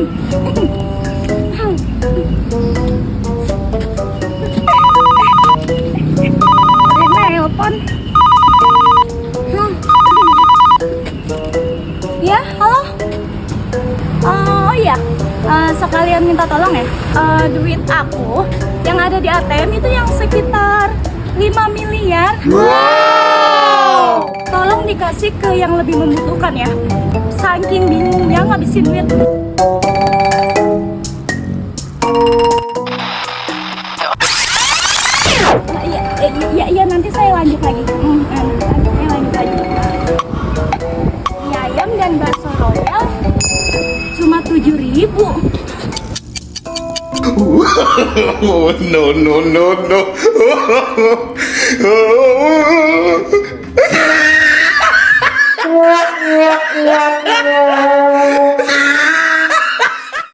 Nelpon. Ya, halo. Oh iya, sekalian minta tolong ya. Duit aku yang ada di ATM itu yang sekitar 5 miliar. Wow. Tolong dikasih ke yang lebih membutuhkan ya. Saking bingungnya ngabisin duit. Iya, nanti saya lanjut lagi. Saya lanjut lagi. Mie ayam dan bakso royal cuma 7.000. No, no, no, no.